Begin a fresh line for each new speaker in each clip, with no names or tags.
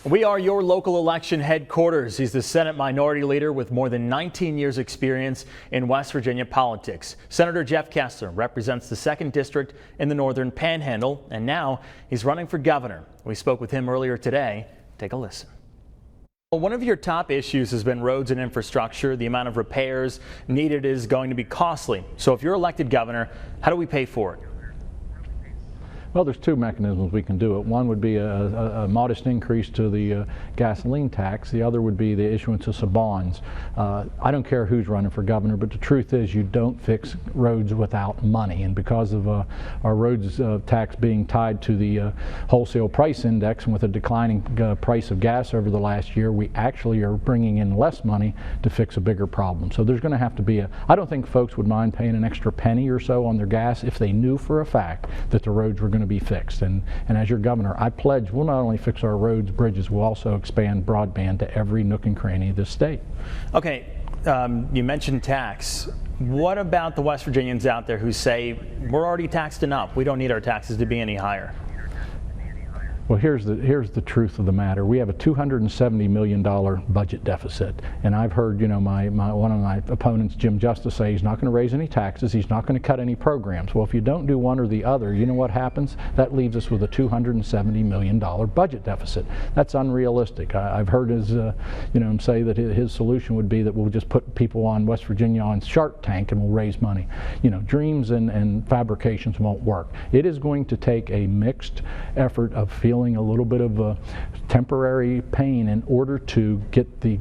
We are your local election headquarters. He's the Senate Minority Leader with more than 19 years experience in West Virginia politics. Senator Jeff Kessler represents the 2nd District in the Northern Panhandle, and now he's running for governor. We spoke with him earlier today. Take a listen. Well, one of your top issues has been roads and infrastructure. The amount of repairs needed is going to be costly. So if you're elected governor, how do we pay for it?
Well, there's two mechanisms we can do it. One would be a modest increase to the gasoline tax. The other would be the issuance of some bonds. I don't care who's running for governor, but the truth is you don't fix roads without money. And because of our roads tax being tied to the wholesale price index, and with a declining price of gas over the last year, we actually are bringing in less money to fix a bigger problem. So there's going to have to be I don't think folks would mind paying an extra penny or so on their gas if they knew for a fact that the roads were going to be fixed. And as your governor, I pledge we'll not only fix our roads, bridges, we'll also expand broadband to every nook and cranny of this state.
Okay, you mentioned tax. What about the West Virginians out there who say we're already taxed enough, we don't need our taxes to be any higher?
Well, here's the truth of the matter. We have a $270 million budget deficit, and I've heard, one of my opponents, Jim Justice, say he's not going to raise any taxes, he's not going to cut any programs. Well, if you don't do one or the other, you know what happens? That leaves us with a $270 million budget deficit. That's unrealistic. I've heard him say that his solution would be that we'll just put people on West Virginia on Shark Tank and we'll raise money. Dreams and fabrications won't work. It is going to take a mixed effort of feeling a little bit of a temporary pain in order to get the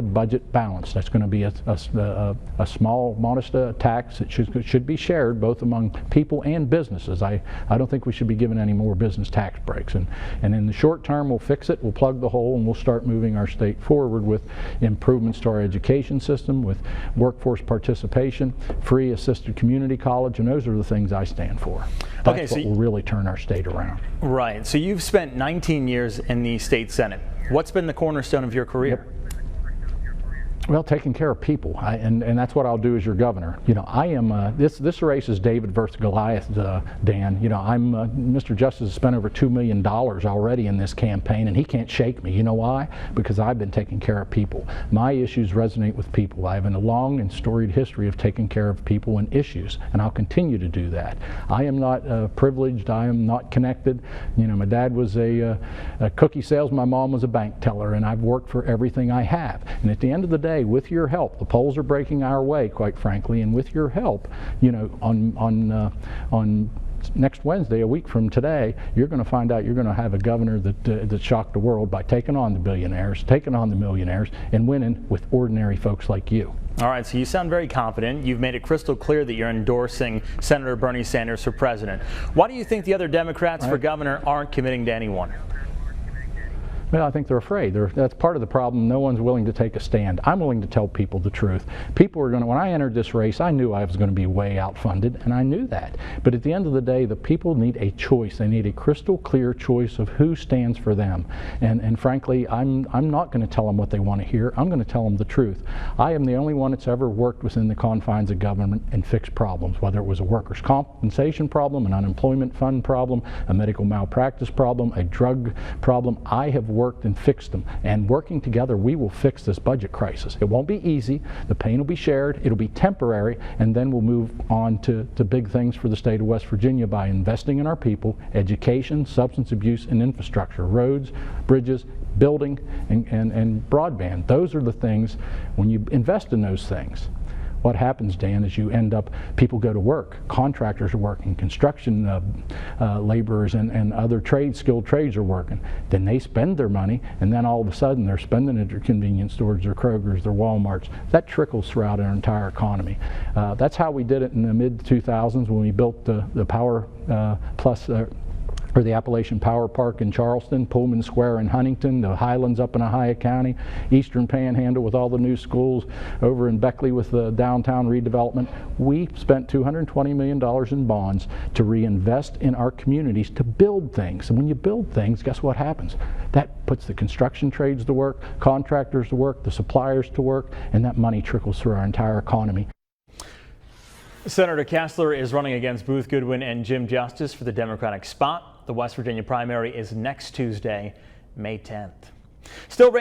budget balanced. That's going to be a small, modest tax that should be shared both among people and businesses. I don't think we should be given any more business tax breaks. And in the short term, we'll fix it, we'll plug the hole, and we'll start moving our state forward with improvements to our education system, with workforce participation, free assisted community college, and those are the things I stand for. That's what will really turn our state around.
Right. So you've spent 19 years in the state Senate. What's been the cornerstone of your career?
Yep. Well, taking care of people, and that's what I'll do as your governor. I am this race is David versus Goliath, Dan. Mr. Justice has spent over $2 million already in this campaign, and he can't shake me. You know why? Because I've been taking care of people. My issues resonate with people. I have a long and storied history of taking care of people and issues, and I'll continue to do that. I am not privileged. I am not connected. My dad was a cookie salesman. My mom was a bank teller, and I've worked for everything I have. And at the end of the day, with your help, the polls are breaking our way, quite frankly, and with your help, on next Wednesday, a week from today, you're going to find out you're going to have a governor that shocked the world by taking on the billionaires, taking on the millionaires, and winning with ordinary folks like you.
All right, so you sound very confident. You've made it crystal clear that you're endorsing Senator Bernie Sanders for president. Why do you think the other Democrats for governor aren't committing to anyone?
Well, I think they're afraid. That's part of the problem. No one's willing to take a stand. I'm willing to tell people the truth. People are going to, when I entered this race, I knew I was going to be way outfunded, and I knew that. But at the end of the day, the people need a choice. They need a crystal clear choice of who stands for them. And frankly, I'm not going to tell them what they want to hear. I'm going to tell them the truth. I am the only one that's ever worked within the confines of government and fixed problems, whether it was a workers' compensation problem, an unemployment fund problem, a medical malpractice problem, a drug problem. I have worked and fixed them, and working together we will fix this budget crisis. It won't be easy, the pain will be shared, it'll be temporary, and then we'll move on to big things for the state of West Virginia by investing in our people, education, substance abuse, and infrastructure, roads, bridges, building, and broadband. Those are the things, when you invest in those things, what happens, Dan, is you end up, people go to work, contractors are working, construction laborers and other skilled trades are working. Then they spend their money, and then all of a sudden they're spending it at their convenience stores, their Krogers, their Walmarts. That trickles throughout our entire economy. That's how we did it in the mid-2000s when we built the Power Plus or the Appalachian Power Park in Charleston, Pullman Square in Huntington, the Highlands up in Ohio County, Eastern Panhandle with all the new schools, over in Beckley with the downtown redevelopment. We spent $220 million in bonds to reinvest in our communities to build things. And when you build things, guess what happens? That puts the construction trades to work, contractors to work, the suppliers to work, and that money trickles through our entire economy.
Senator Kessler is running against Booth Goodwin and Jim Justice for the Democratic spot. The West Virginia primary is next Tuesday May 10th. Still raining.